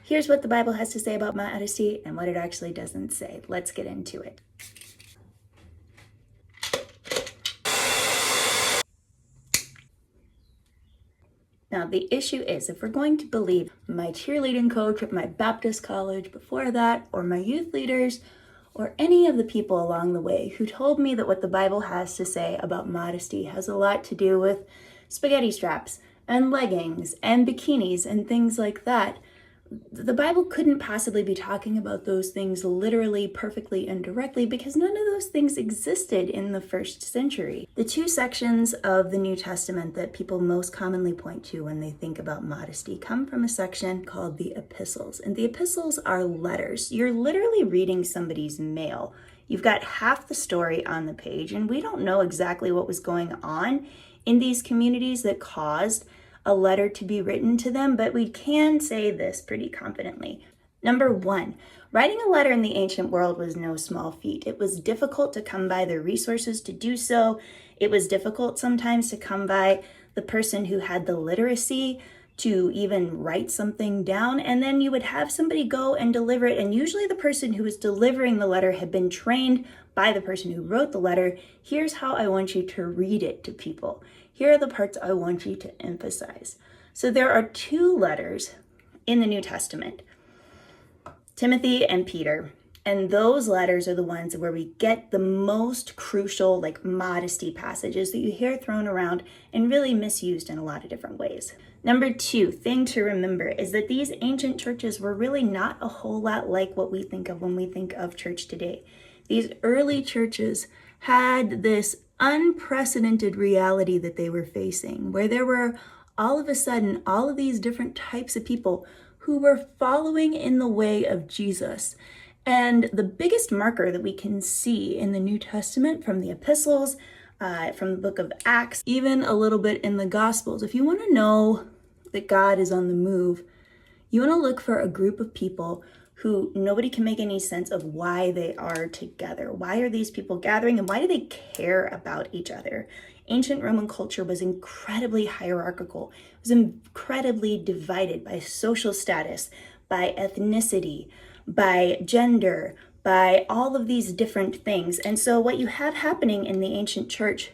Here's what the Bible has to say about modesty and what it actually doesn't say. Let's get into it. Now, the issue is, if we're going to believe my cheerleading coach at my Baptist college before that, or my youth leaders, or any of the people along the way who told me that what the Bible has to say about modesty has a lot to do with spaghetti straps and leggings and bikinis and things like that, the Bible couldn't possibly be talking about those things literally, perfectly, and directly, because none of those things existed in the first century. The two sections of the New Testament that people most commonly point to when they think about modesty come from a section called the epistles. And the epistles are letters. You're literally reading somebody's mail. You've got half the story on the page, and we don't know exactly what was going on in these communities that caused a letter to be written to them, but we can say this pretty confidently. Number one, writing a letter in the ancient world was no small feat. It was difficult to come by the resources to do so. It was difficult sometimes to come by the person who had the literacy to even write something down, and then you would have somebody go and deliver it, and usually the person who was delivering the letter had been trained by the person who wrote the letter. Here's how I want you to read it to people. Here are the parts I want you to emphasize. So there are two letters in the New Testament, Timothy and Peter, and those letters are the ones where we get the most crucial, modesty passages that you hear thrown around and really misused in a lot of different ways. Number two thing to remember is that these ancient churches were really not a whole lot like what we think of when we think of church today. These early churches had this unprecedented reality that they were facing, where there were all of a sudden all of these different types of people who were following in the way of Jesus. And the biggest marker that we can see in the New Testament, from the epistles, from the book of Acts, even a little bit in the Gospels, if you want to know that God is on the move, you want to look for a group of people who nobody can make any sense of why they are together. Why are these people gathering, and why do they care about each other? Ancient Roman culture was incredibly hierarchical. It was incredibly divided by social status, by ethnicity, by gender, by all of these different things. And so what you have happening in the ancient church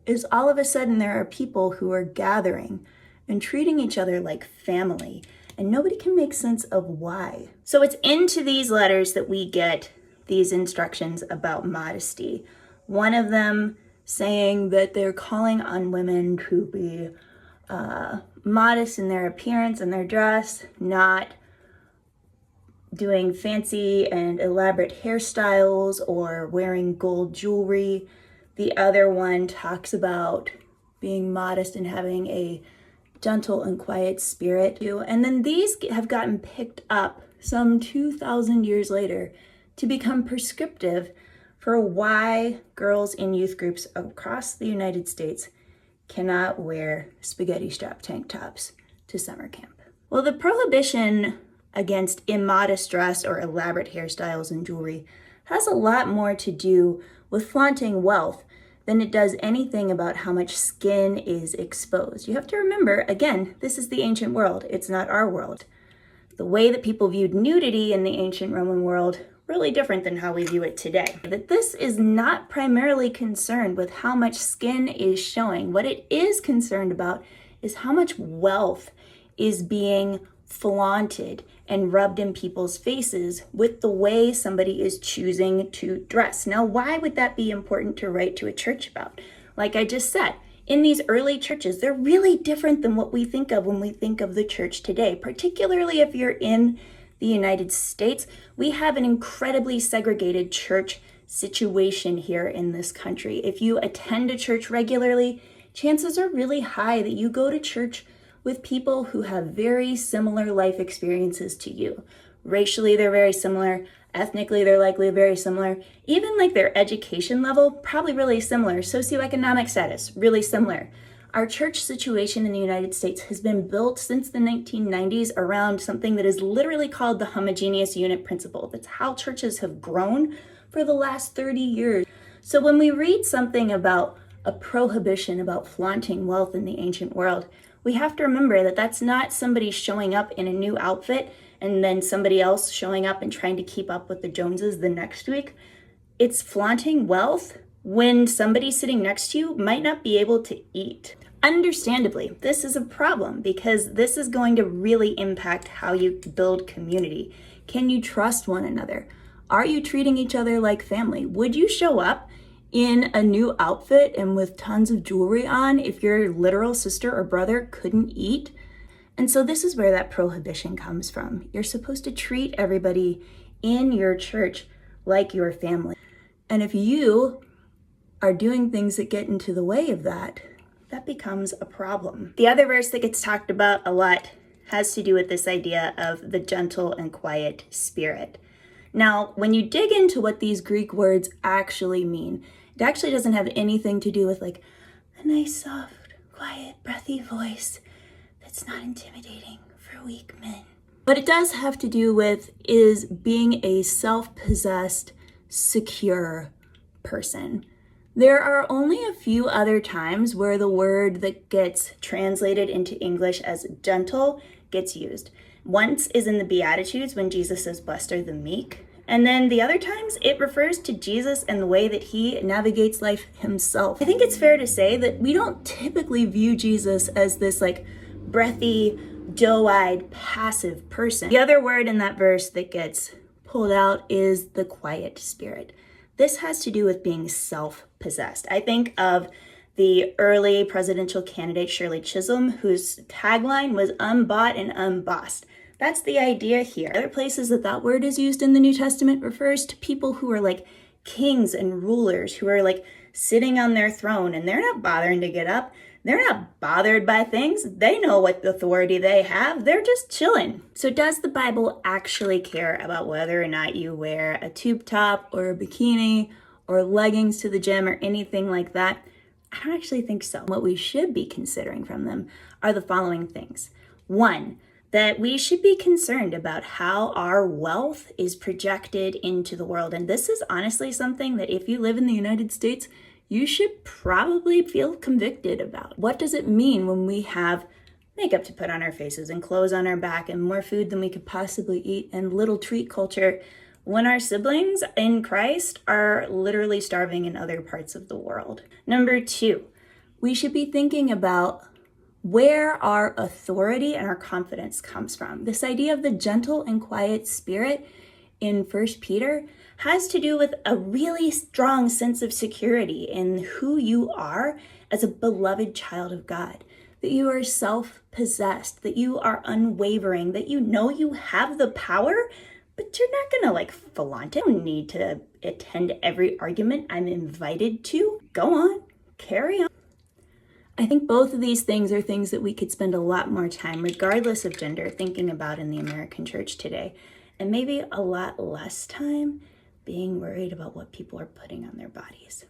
is all of a sudden there are people who are gathering and treating each other like family, and nobody can make sense of why. So it's into these letters that we get these instructions about modesty. One of them saying that they're calling on women to be modest in their appearance and their dress, not doing fancy and elaborate hairstyles or wearing gold jewelry. The other one talks about being modest and having a gentle and quiet spirit. And then these have gotten picked up some 2,000 years later to become prescriptive for why girls in youth groups across the United States cannot wear spaghetti strap tank tops to summer camp. Well, the prohibition against immodest dress or elaborate hairstyles and jewelry has a lot more to do with flaunting wealth than it does anything about how much skin is exposed. You have to remember, again, this is the ancient world. It's not our world. The way that people viewed nudity in the ancient Roman world, really different than how we view it today. That this is not primarily concerned with how much skin is showing. What it is concerned about is how much wealth is being flaunted and rubbed in people's faces with the way somebody is choosing to dress. Now, why would that be important to write to a church about? Like I just said, in these early churches, they're really different than what we think of when we think of the church today, particularly if you're in the United States. We have an incredibly segregated church situation here in this country. If you attend a church regularly, chances are really high that you go to church with people who have very similar life experiences to you. Racially, they're very similar. Ethnically, they're likely very similar. Even their education level, probably really similar. Socioeconomic status, really similar. Our church situation in the United States has been built since the 1990s around something that is literally called the homogeneous unit principle. That's how churches have grown for the last 30 years. So when we read something about a prohibition about flaunting wealth in the ancient world, we have to remember that that's not somebody showing up in a new outfit and then somebody else showing up and trying to keep up with the Joneses the next week. It's flaunting wealth when somebody sitting next to you might not be able to eat. Understandably, this is a problem because this is going to really impact how you build community. Can you trust one another? Are you treating each other like family? Would you show up in a new outfit and with tons of jewelry on if your literal sister or brother couldn't eat? And so this is where that prohibition comes from. You're supposed to treat everybody in your church like your family. And if you are doing things that get into the way of that, that becomes a problem. The other verse that gets talked about a lot has to do with this idea of the gentle and quiet spirit. Now, when you dig into what these Greek words actually mean, it actually doesn't have anything to do with like a nice, soft, quiet, breathy voice that's not intimidating for weak men. What it does have to do with is being a self-possessed, secure person. There are only a few other times where the word that gets translated into English as gentle gets used. Once is in the Beatitudes when Jesus says, "Blessed are the meek." And then the other times it refers to Jesus and the way that he navigates life himself. I think it's fair to say that we don't typically view Jesus as this like breathy, doe-eyed, passive person. The other word in that verse that gets pulled out is the quiet spirit. This has to do with being self-possessed. I think of the early presidential candidate Shirley Chisholm, whose tagline was "unbought and unbossed." That's the idea here. Other places that word is used in the New Testament refers to people who are like kings and rulers, who are like sitting on their throne and they're not bothering to get up. They're not bothered by things. They know what authority they have. They're just chilling. So does the Bible actually care about whether or not you wear a tube top or a bikini or leggings to the gym or anything like that? I don't actually think so. What we should be considering from them are the following things. One, that we should be concerned about how our wealth is projected into the world. And this is honestly something that if you live in the United States, you should probably feel convicted about. What does it mean when we have makeup to put on our faces and clothes on our back and more food than we could possibly eat and little treat culture when our siblings in Christ are literally starving in other parts of the world? Number two, we should be thinking about where our authority and our confidence comes from. This idea of the gentle and quiet spirit in 1 Peter has to do with a really strong sense of security in who you are as a beloved child of God, that you are self-possessed, that you are unwavering, that you know you have the power, but you're not gonna like flaunt it. I don't need to attend every argument I'm invited to. Go on, carry on. I think both of these things are things that we could spend a lot more time, regardless of gender, thinking about in the American church today. And maybe a lot less time being worried about what people are putting on their bodies.